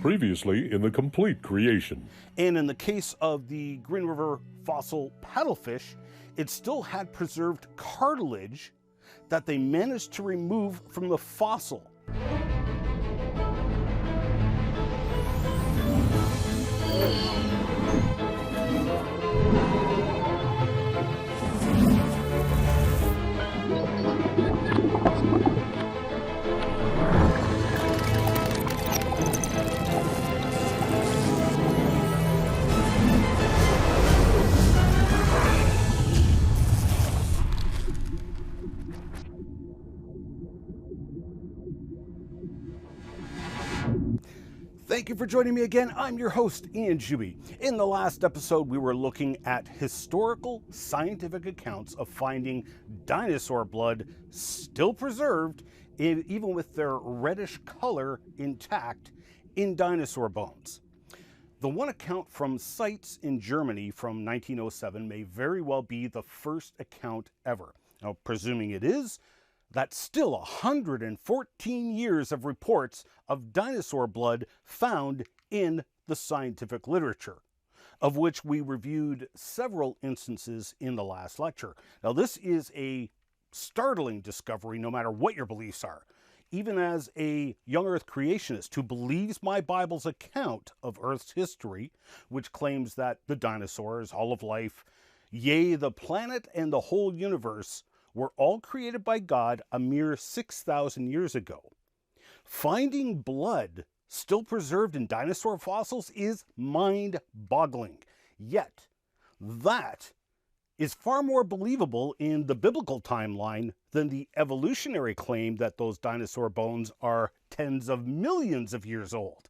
Previously in the complete creation. And in the case of the Green River fossil paddlefish, it still had preserved cartilage that they managed to remove from the fossil. Thank you for joining me again. I'm your host, Ian Juby. In the last episode, we were looking at historical scientific accounts of finding dinosaur blood still preserved, even with their reddish color intact, in dinosaur bones. The one account from sites in Germany from 1907 may very well be the first account ever. Now, presuming it is, that's still 114 years of reports of dinosaur blood found in the scientific literature, of which we reviewed several instances in the last lecture. Now, this is a startling discovery no matter what your beliefs are. Even as a young Earth creationist who believes my Bible's account of Earth's history, which claims that the dinosaurs, all of life, yea, the planet and the whole universe were all created by God a mere 6,000 years ago. Finding blood still preserved in dinosaur fossils is mind-boggling. Yet, that is far more believable in the biblical timeline than the evolutionary claim that those dinosaur bones are tens of millions of years old,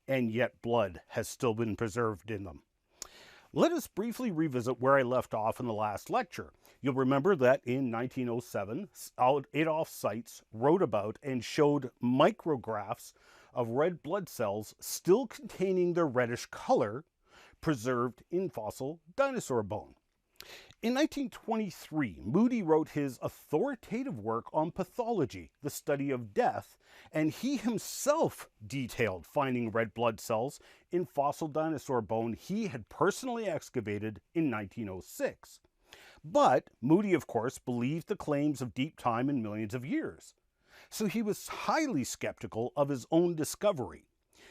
and yet blood has still been preserved in them. Let us briefly revisit where I left off in the last lecture. You'll remember that in 1907, Adolf Seitz wrote about and showed micrographs of red blood cells still containing their reddish color preserved in fossil dinosaur bone. In 1923, Moody wrote his authoritative work on pathology, the study of death, and he himself detailed finding red blood cells in fossil dinosaur bone he had personally excavated in 1906. But Moody, of course, believed the claims of deep time and millions of years. So he was highly skeptical of his own discovery.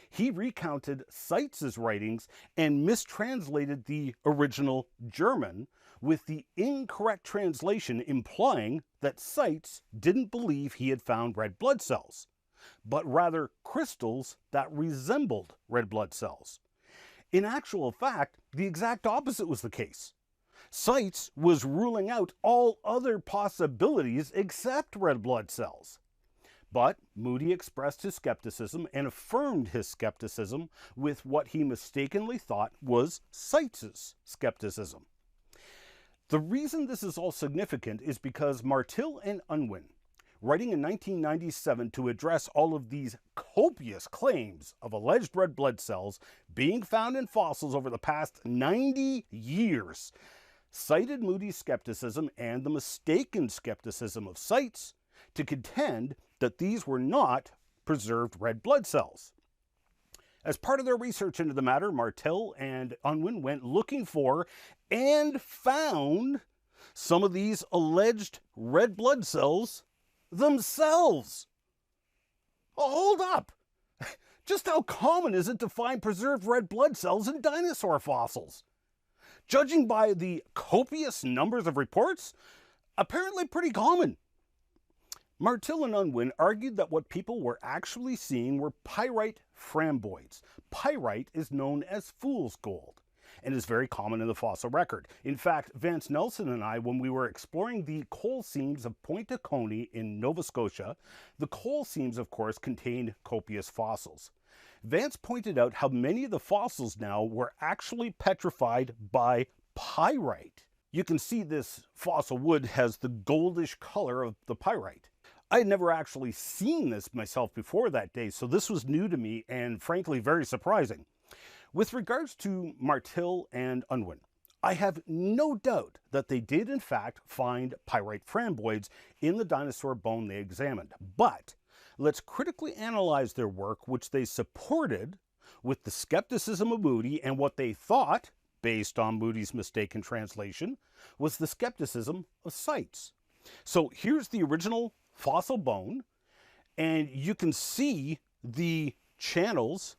He recounted Seitz's writings and mistranslated the original German, with the incorrect translation implying that Seitz didn't believe he had found red blood cells, but rather crystals that resembled red blood cells. In actual fact, the exact opposite was the case. Seitz was ruling out all other possibilities except red blood cells. But Moody expressed his skepticism and affirmed his skepticism with what he mistakenly thought was Seitz's skepticism. The reason this is all significant is because Martil and Unwin, writing in 1997 to address all of these copious claims of alleged red blood cells being found in fossils over the past 90 years, cited Moody's skepticism and the mistaken skepticism of Seitz to contend that these were not preserved red blood cells. As part of their research into the matter, Martil and Unwin went looking for and found some of these alleged red blood cells themselves. Oh, hold up! Just how common is it to find preserved red blood cells in dinosaur fossils? Judging by the copious numbers of reports, apparently pretty common. Martil and Unwin argued that what people were actually seeing were pyrite framboids. Pyrite is known as fool's gold and is very common in the fossil record. In fact, Vance Nelson and I, when we were exploring the coal seams of Point de Coney in Nova Scotia, the coal seams, of course, contained copious fossils. Vance pointed out how many of the fossils now were actually petrified by pyrite. You can see this fossil wood has the goldish color of the pyrite. I had never actually seen this myself before that day, so this was new to me and frankly very surprising. With regards to Martil and Unwin, I have no doubt that they did in fact find pyrite framboids in the dinosaur bone they examined, but let's critically analyze their work, which they supported with the skepticism of Moody and what they thought, based on Moody's mistaken translation, was the skepticism of sites. So here's the original fossil bone, and you can see the channels,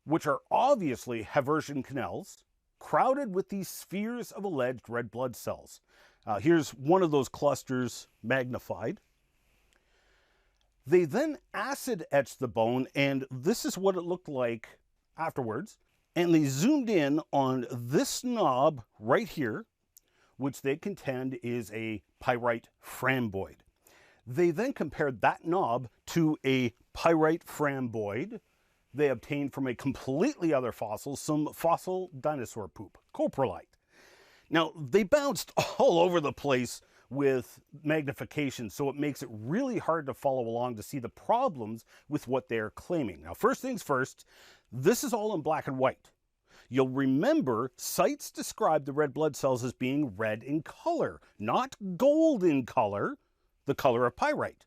which are obviously Haversian canals, crowded with these spheres of alleged red blood cells. Here's one of those clusters magnified. They then acid etched the bone, and this is what it looked like afterwards. And they zoomed in on this knob right here, which they contend is a pyrite framboid. They then compared that knob to a pyrite framboid they obtained from a completely other fossil, some fossil dinosaur poop, coprolite. Now, they bounced all over the place with magnification, so it makes it really hard to follow along to see the problems with what they're claiming. Now, first things first, this is all in black and white. You'll remember sites describe the red blood cells as being red in color, not gold in color, the color of pyrite.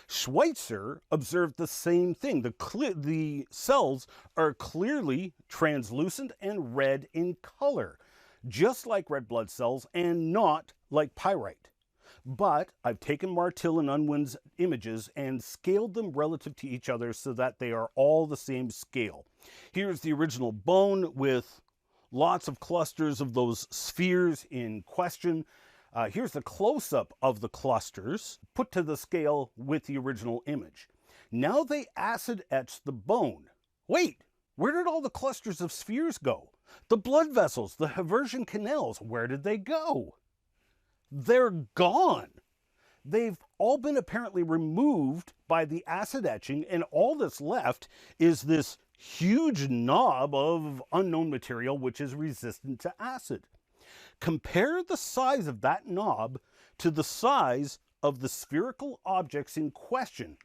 Schweitzer observed the same thing. The cells are clearly translucent and red in color, just like red blood cells and not like pyrite. But I've taken Martil and Unwin's images and scaled them relative to each other so that they are all the same scale. Here's the original bone with lots of clusters of those spheres in question. Here's the close-up of the clusters put to the scale with the original image. Now they acid etched the bone. Wait, where did all the clusters of spheres go? The blood vessels, the Haversian canals, where did they go? They're gone. They've all been apparently removed by the acid etching, and all that's left is this huge knob of unknown material which is resistant to acid. Compare the size of that knob to the size of the spherical objects in question.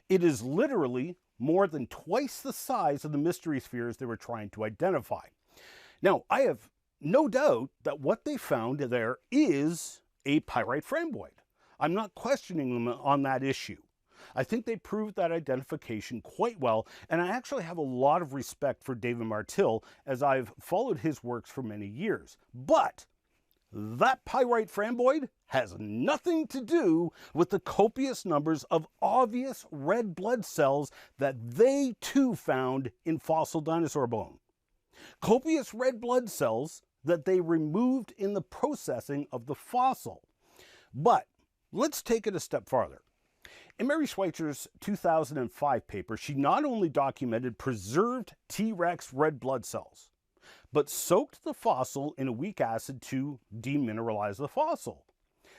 It is literally more than twice the size of the mystery spheres they were trying to identify. Now, I have no doubt that what they found there is a pyrite framboid. I'm not questioning them on that issue. I think they proved that identification quite well, and I actually have a lot of respect for David Martil as I've followed his works for many years. But that pyrite framboid has nothing to do with the copious numbers of obvious red blood cells that they too found in fossil dinosaur bone. Copious red blood cells that they removed in the processing of the fossil. But let's take it a step farther. In Mary Schweitzer's 2005 paper, she not only documented preserved T-Rex red blood cells, but soaked the fossil in a weak acid to demineralize the fossil.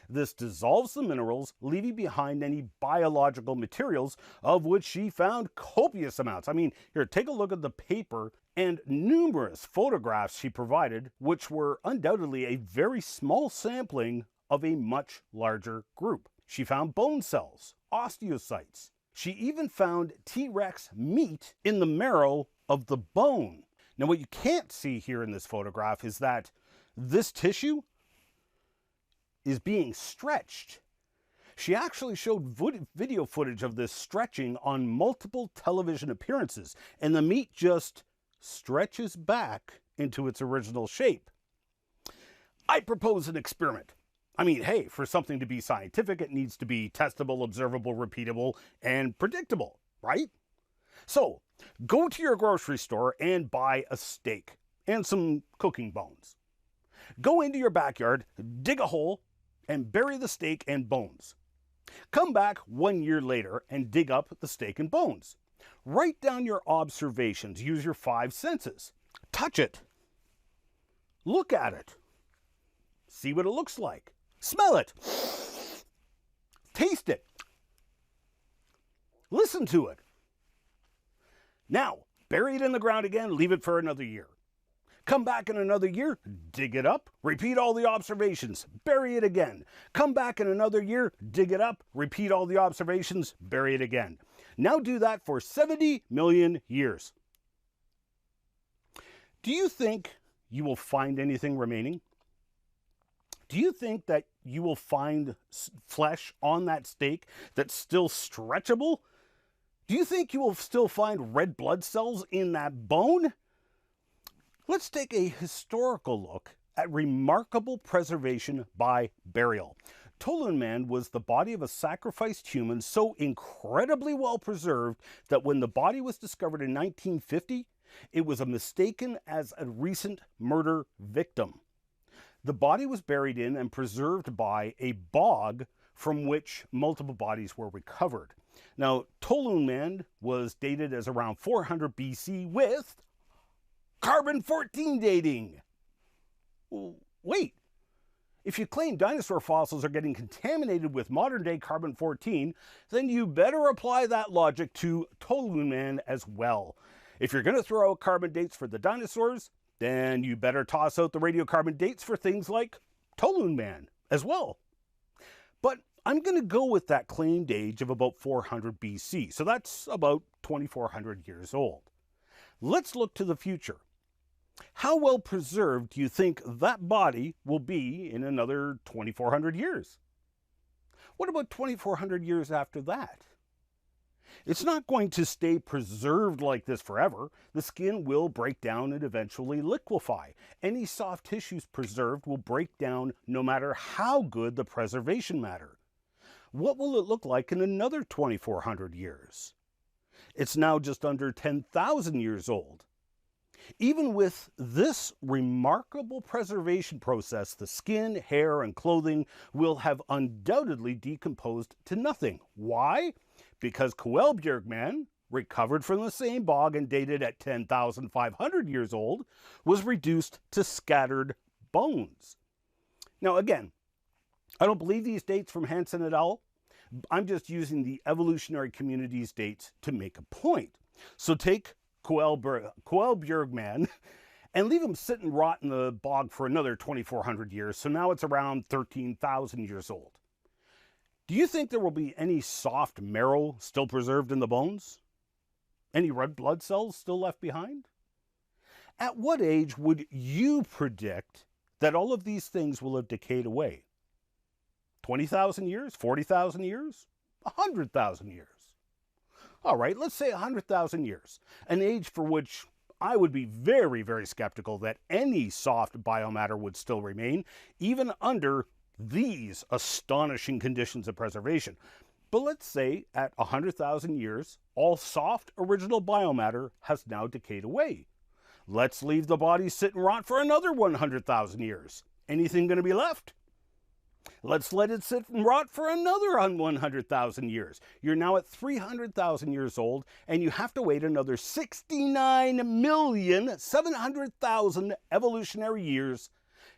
This dissolves the minerals, leaving behind any biological materials, of which she found copious amounts. I mean, here, take a look at the paper and numerous photographs she provided, which were undoubtedly a very small sampling of a much larger group. She found bone cells, osteocytes. She even found T-Rex meat in the marrow of the bone. Now, what you can't see here in this photograph is that this tissue is being stretched. She actually showed video footage of this stretching on multiple television appearances, and the meat just stretches back into its original shape. I propose an experiment. I mean, hey, for something to be scientific, it needs to be testable, observable, repeatable, and predictable, right? So, go to your grocery store and buy a steak and some cooking bones. Go into your backyard, dig a hole, and bury the steak and bones. Come back 1 year later and dig up the steak and bones. Write down your observations. Use your 5 senses. Touch it. Look at it. See what it looks like. Smell it. Taste it. Listen to it. Now, bury it in the ground again, leave it for another year. Come back in another year, dig it up, repeat all the observations, bury it again. Come back in another year, dig it up, repeat all the observations, bury it again. Now do that for 70 million years. Do you think you will find anything remaining? Do you think that you will find flesh on that steak that's still stretchable? Do you think you will still find red blood cells in that bone? Let's take a historical look at remarkable preservation by burial. Tolun Man was the body of a sacrificed human so incredibly well preserved that when the body was discovered in 1950, it was mistaken as a recent murder victim. The body was buried in and preserved by a bog from which multiple bodies were recovered. Now, Tolun Man was dated as around 400 BC with carbon-14 dating. Wait, if you claim dinosaur fossils are getting contaminated with modern-day carbon-14, then you better apply that logic to Tolun Man as well. If you're going to throw out carbon dates for the dinosaurs, then you better toss out the radiocarbon dates for things like Tolun Man as well. But I'm going to go with that claimed age of about 400 BC, so that's about 2,400 years old. Let's look to the future. How well preserved do you think that body will be in another 2,400 years? What about 2,400 years after that? It's not going to stay preserved like this forever. The skin will break down and eventually liquefy. Any soft tissues preserved will break down no matter how good the preservation matter. What will it look like in another 2,400 years? It's now just under 10,000 years old. Even with this remarkable preservation process, the skin, hair, and clothing will have undoubtedly decomposed to nothing. Why? Because Koelbjergman, recovered from the same bog and dated at 10,500 years old, was reduced to scattered bones. Now again, I don't believe these dates from Hansen et al. I'm just using the evolutionary community's dates to make a point. So take Koelbjergman and leave him sit and rot in the bog for another 2,400 years. So now it's around 13,000 years old. Do you think there will be any soft marrow still preserved in the bones? Any red blood cells still left behind? At what age would you predict that all of these things will have decayed away? 20,000 years? 40,000 years? 100,000 years? All right, let's say 100,000 years, an age for which I would be very, very skeptical that any soft biomatter would still remain, even under these astonishing conditions of preservation. But let's say at 100,000 years, all soft original biomatter has now decayed away. Let's leave the body sit and rot for another 100,000 years. Anything going to be left? Let's let it sit and rot for another 100,000 years. You're now at 300,000 years old, and you have to wait another 69,700,000 evolutionary years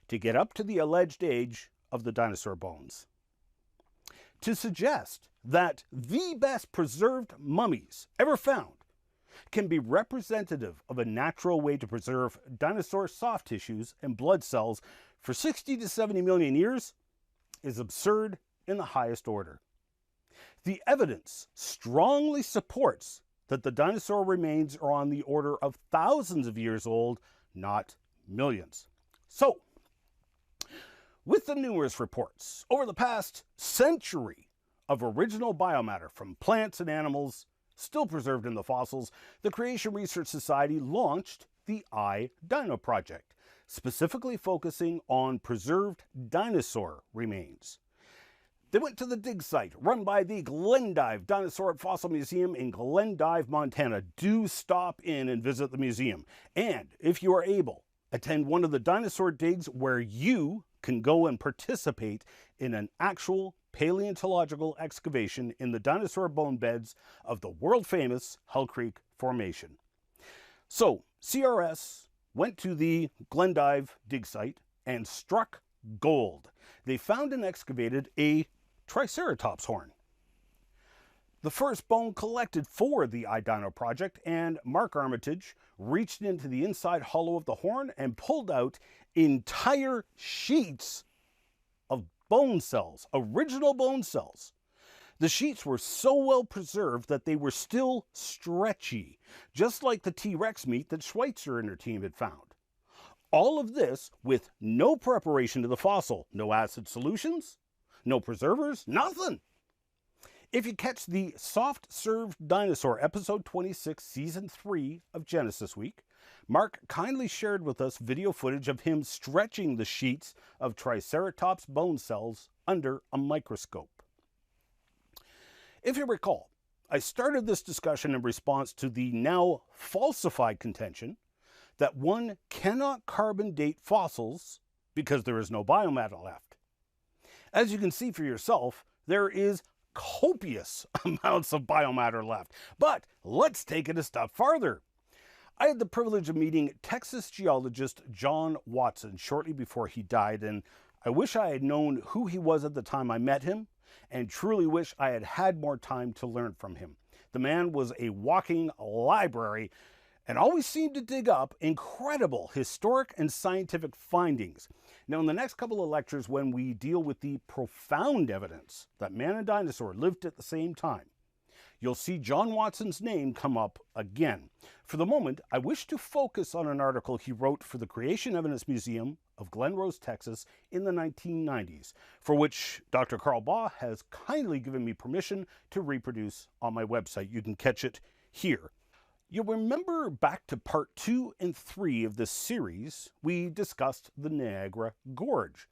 to get up to the alleged age of the dinosaur bones. To suggest that the best preserved mummies ever found can be representative of a natural way to preserve dinosaur soft tissues and blood cells for 60 to 70 million years is absurd in the highest order. The evidence strongly supports that the dinosaur remains are on the order of thousands of years old, not millions. So, with the numerous reports over the past century of original biomatter from plants and animals still preserved in the fossils, the Creation Research Society launched the iDino Project, specifically focusing on preserved dinosaur remains. They went to the dig site run by the Glendive Dinosaur Fossil Museum in Glendive, Montana. Do stop in and visit the museum. And if you are able, attend one of the dinosaur digs where you can go and participate in an actual paleontological excavation in the dinosaur bone beds of the world-famous Hell Creek Formation. So, CRS went to the Glendive dig site and struck gold. They found and excavated a Triceratops horn. The first bone collected for the iDino project, and Mark Armitage reached into the inside hollow of the horn and pulled out entire sheets of bone cells, original bone cells. The sheets were so well preserved that they were still stretchy, just like the T-Rex meat that Schweitzer and her team had found. All of this with no preparation to the fossil, no acid solutions, no preservers, nothing. If you catch the Soft Served Dinosaur, episode 26, season 3 of Genesis Week, Mark kindly shared with us video footage of him stretching the sheets of Triceratops bone cells under a microscope. If you recall, I started this discussion in response to the now falsified contention that one cannot carbon date fossils because there is no biomatter left. As you can see for yourself, there is copious amounts of biomatter left. But let's take it a step farther. I had the privilege of meeting Texas geologist John Watson shortly before he died, and I wish I had known who he was at the time I met him, and truly wish I had had more time to learn from him. The man was a walking library and always seemed to dig up incredible historic and scientific findings. Now, in the next couple of lectures, when we deal with the profound evidence that man and dinosaur lived at the same time, you'll see John Watson's name come up again. For the moment, I wish to focus on an article he wrote for the Creation Evidence Museum of Glen Rose, Texas in the 1990s, for which Dr. Carl Baugh has kindly given me permission to reproduce on my website. You can catch it here. You'll remember back to part 2 and 3 of this series, we discussed the Niagara Gorge.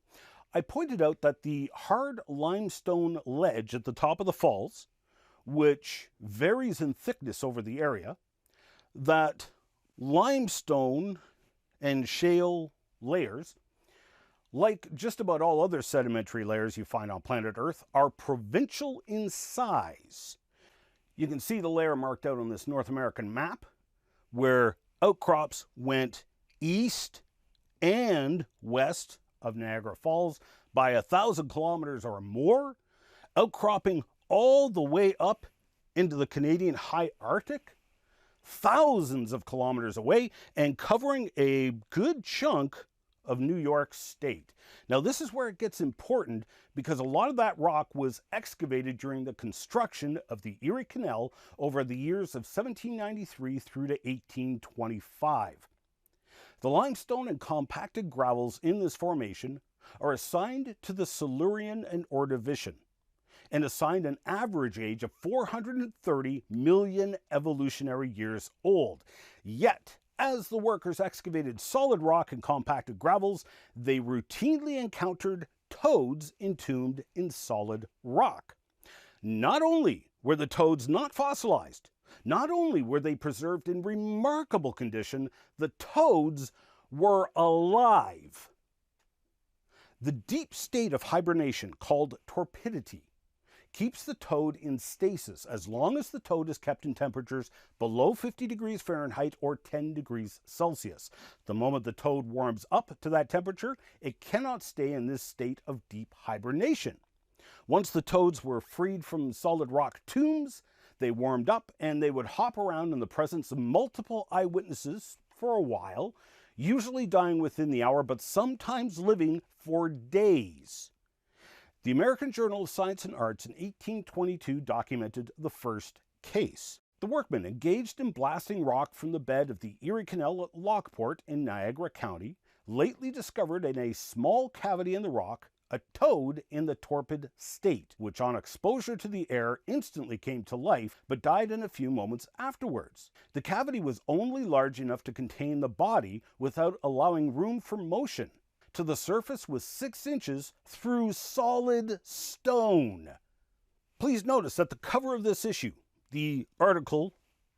I pointed out that the hard limestone ledge at the top of the falls, which varies in thickness over the area, that limestone and shale layers, like just about all other sedimentary layers you find on planet Earth, are provincial in size. You can see the layer marked out on this North American map, where outcrops went east and west of Niagara Falls by 1,000 kilometers or more, outcropping all the way up into the Canadian high Arctic, thousands of kilometers away, and covering a good chunk of New York State. Now, this is where it gets important, because a lot of that rock was excavated during the construction of the Erie Canal over the years of 1793 through to 1825. The limestone and compacted gravels in this formation are assigned to the Silurian and Ordovician, and assigned an average age of 430 million evolutionary years old. Yet, as the workers excavated solid rock and compacted gravels, they routinely encountered toads entombed in solid rock. Not only were the toads not fossilized, not only were they preserved in remarkable condition, the toads were alive. The deep state of hibernation, called torpidity, keeps the toad in stasis as long as the toad is kept in temperatures below 50 degrees Fahrenheit or 10 degrees Celsius. The moment the toad warms up to that temperature, it cannot stay in this state of deep hibernation. Once the toads were freed from solid rock tombs, they warmed up and they would hop around in the presence of multiple eyewitnesses for a while, usually dying within the hour, but sometimes living for days. The American Journal of Science and Arts in 1822 documented the first case. The workmen engaged in blasting rock from the bed of the Erie Canal at Lockport in Niagara County lately discovered in a small cavity in the rock a toad in the torpid state, which on exposure to the air instantly came to life but died in a few moments afterwards. The cavity was only large enough to contain the body without allowing room for motion. To the surface was 6 inches through solid stone. Please notice that the cover of this issue, the article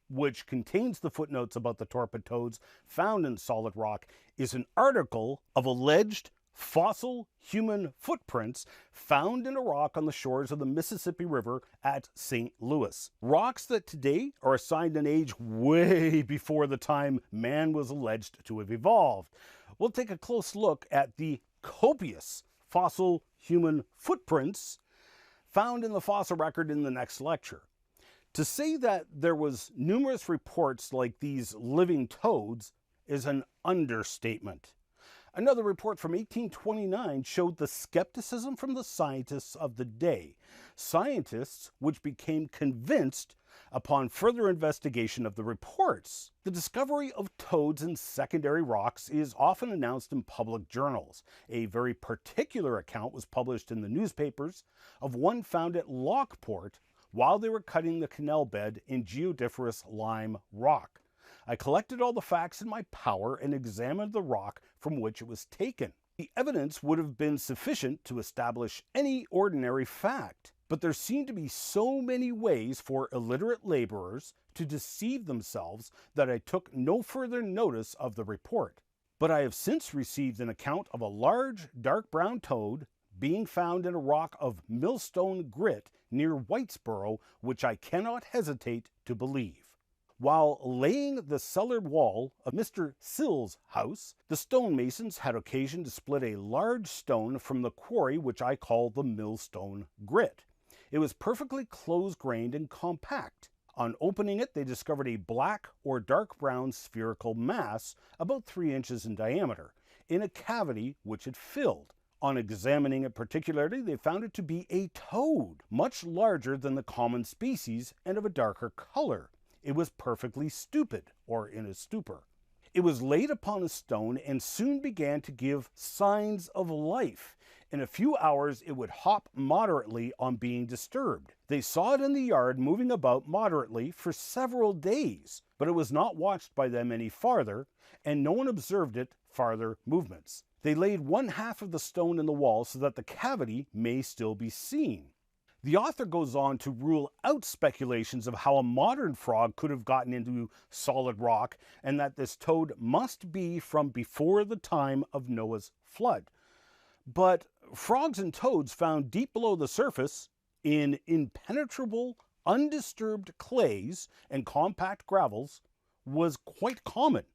which contains the footnotes about the torpid toads found in solid rock, is an article of alleged fossil human footprints found in a rock on the shores of the Mississippi River at St. Louis. Rocks that today are assigned an age way before the time man was alleged to have evolved. We'll take a close look at the copious fossil human footprints found in the fossil record in the next lecture. To say that there was numerous reports like these living toads is an understatement. Another report from 1829 showed the skepticism from the scientists of the day. Scientists which became convinced upon further investigation of the reports. The discovery of toads in secondary rocks is often announced in public journals. A very particular account was published in the newspapers of one found at Lockport, while they were cutting the canal bed in geodiferous lime rock. I collected all the facts in my power and examined the rock from which it was taken. The evidence would have been sufficient to establish any ordinary fact, but there seemed to be so many ways for illiterate laborers to deceive themselves that I took no further notice of the report. But I have since received an account of a large dark brown toad being found in a rock of millstone grit near Whitesboro, which I cannot hesitate to believe. While laying the cellar wall of Mr. Sill's house, the stonemasons had occasion to split a large stone from the quarry which I call the millstone grit. It was perfectly close-grained and compact. On opening it, they discovered a black or dark brown spherical mass about 3 inches in diameter in a cavity which it filled. On examining it particularly, they found it to be a toad, much larger than the common species and of a darker color. It was perfectly stupid, or in a stupor. It was laid upon a stone and soon began to give signs of life. In a few hours, it would hop moderately on being disturbed. They saw it in the yard moving about moderately for several days, but it was not watched by them any farther, and no one observed its farther movements. They laid one half of the stone in the wall so that the cavity may still be seen. The author goes on to rule out speculations of how a modern frog could have gotten into solid rock, and that this toad must be from before the time of Noah's flood. But frogs and toads found deep below the surface in impenetrable, undisturbed clays and compact gravels was quite common.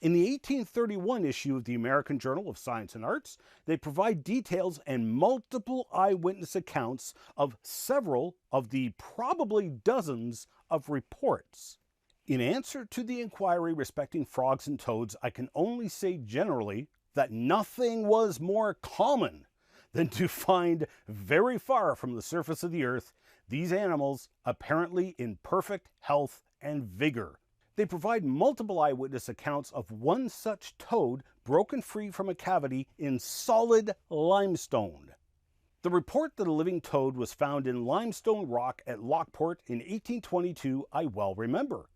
In the 1831 issue of the American Journal of Science and Arts, they provide details and multiple eyewitness accounts of several of the probably dozens of reports. In answer to the inquiry respecting frogs and toads, I can only say generally that nothing was more common than to find very far from the surface of the earth these animals apparently in perfect health and vigor. They provide multiple eyewitness accounts of one such toad broken free from a cavity in solid limestone. The report that a living toad was found in limestone rock at Lockport in 1822 I well remember.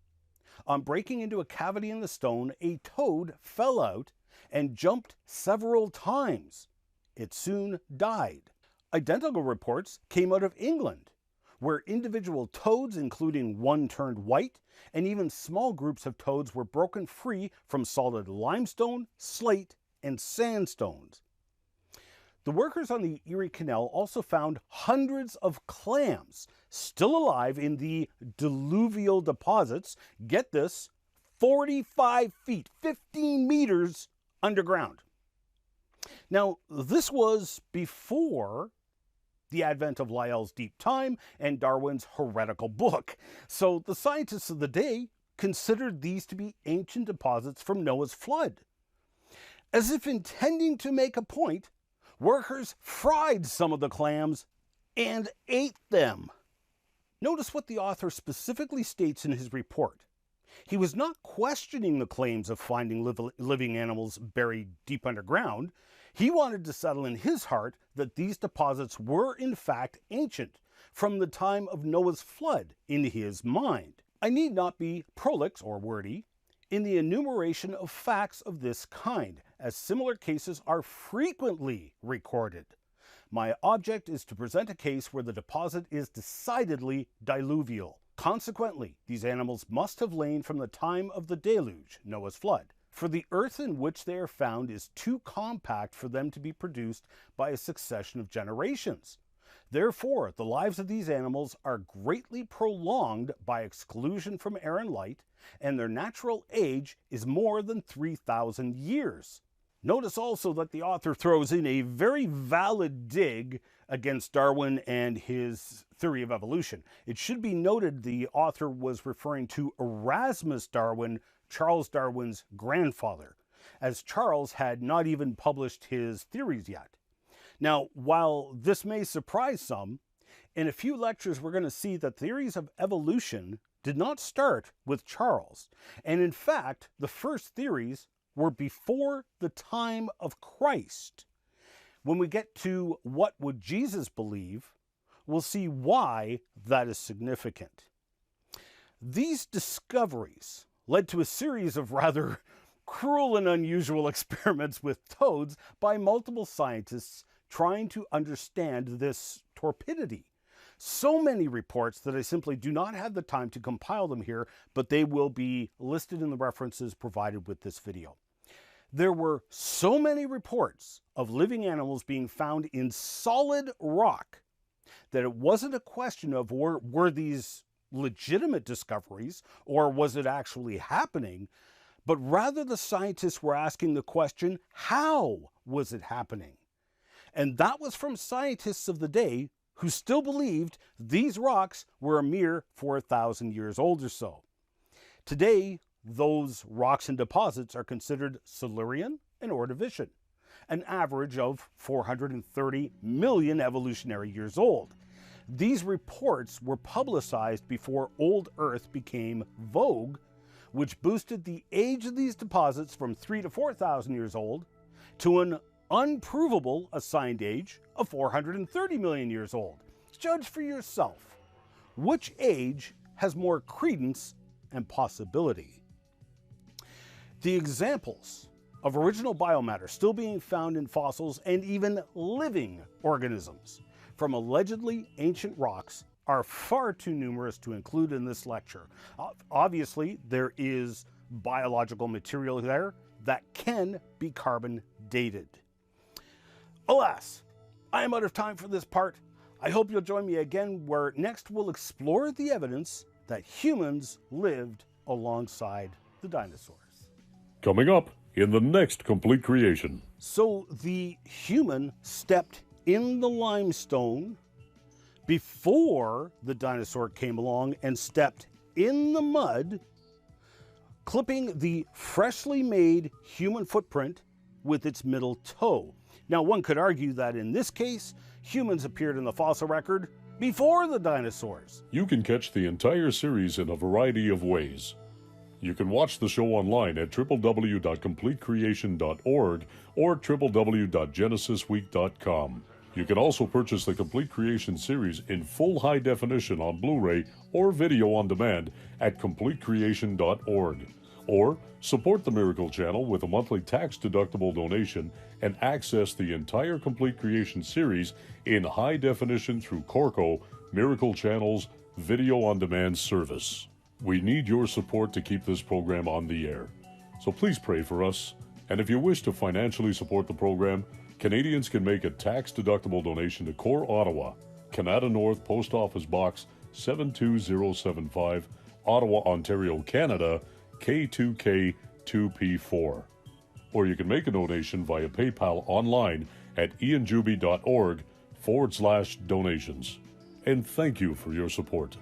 On breaking into a cavity in the stone, a toad fell out and jumped several times. It soon died. Identical reports came out of England, where individual toads, including one turned white, and even small groups of toads were broken free from solid limestone, slate, and sandstones. The workers on the Erie Canal also found hundreds of clams still alive in the diluvial deposits, get this, 45 feet, 15 meters underground. Now, this was before the advent of Lyell's Deep Time and Darwin's heretical book. So the scientists of the day considered these to be ancient deposits from Noah's flood. As if intending to make a point, workers fried some of the clams and ate them. Notice what the author specifically states in his report. He was not questioning the claims of finding living animals buried deep underground. He wanted to settle in his heart that these deposits were in fact ancient, from the time of Noah's flood in his mind. I need not be prolix or wordy in the enumeration of facts of this kind, as similar cases are frequently recorded. My object is to present a case where the deposit is decidedly diluvial. Consequently, these animals must have lain from the time of the deluge, Noah's flood, for the earth in which they are found is too compact for them to be produced by a succession of generations. Therefore, the lives of these animals are greatly prolonged by exclusion from air and light, and their natural age is more than 3,000 years. Notice also that the author throws in a very valid dig against Darwin and his theory of evolution. It should be noted the author was referring to Erasmus Darwin, Charles Darwin's grandfather, as Charles had not even published his theories yet. Now, while this may surprise some, in a few lectures we're going to see that theories of evolution did not start with Charles, and in fact, the first theories were before the time of Christ. When we get to what would Jesus believe, we'll see why that is significant. These discoveries led to a series of rather cruel and unusual experiments with toads by multiple scientists trying to understand this torpidity. So many reports that I simply do not have the time to compile them here, but they will be listed in the references provided with this video. There were so many reports of living animals being found in solid rock that it wasn't a question of were these legitimate discoveries or was it actually happening, but rather the scientists were asking the question, how was it happening? And that was from scientists of the day who still believed these rocks were a mere 4,000 years old or so. Today, those rocks and deposits are considered Silurian and Ordovician, an average of 430 million evolutionary years old. These reports were publicized before Old Earth became vogue, which boosted the age of these deposits from 3,000 to 4,000 years old to an unprovable assigned age of 430 million years old. Judge for yourself. Which age has more credence and possibility? The examples of original biomatter still being found in fossils and even living organisms from allegedly ancient rocks are far too numerous to include in this lecture. Obviously, there is biological material there that can be carbon dated. Alas, I am out of time for this part. I hope you'll join me again where next we'll explore the evidence that humans lived alongside the dinosaurs. Coming up in the next Complete Creation. So the human stepped in the limestone before the dinosaur came along and stepped in the mud, clipping the freshly made human footprint with its middle toe. Now, one could argue that in this case, humans appeared in the fossil record before the dinosaurs. You can catch the entire series in a variety of ways. You can watch the show online at www.completecreation.org or www.genesisweek.com. You can also purchase the Complete Creation series in full high definition on Blu-ray or video on demand at completecreation.org. Or support the Miracle Channel with a monthly tax-deductible donation and access the entire Complete Creation series in high definition through Corco, Miracle Channel's video-on-demand service. We need your support to keep this program on the air. So please pray for us. And if you wish to financially support the program, Canadians can make a tax-deductible donation to Core Ottawa, Canada North Post Office Box 72075, Ottawa, Ontario, Canada, K2K2P4. Or you can make a donation via PayPal online at ianjuby.org/donations. And thank you for your support.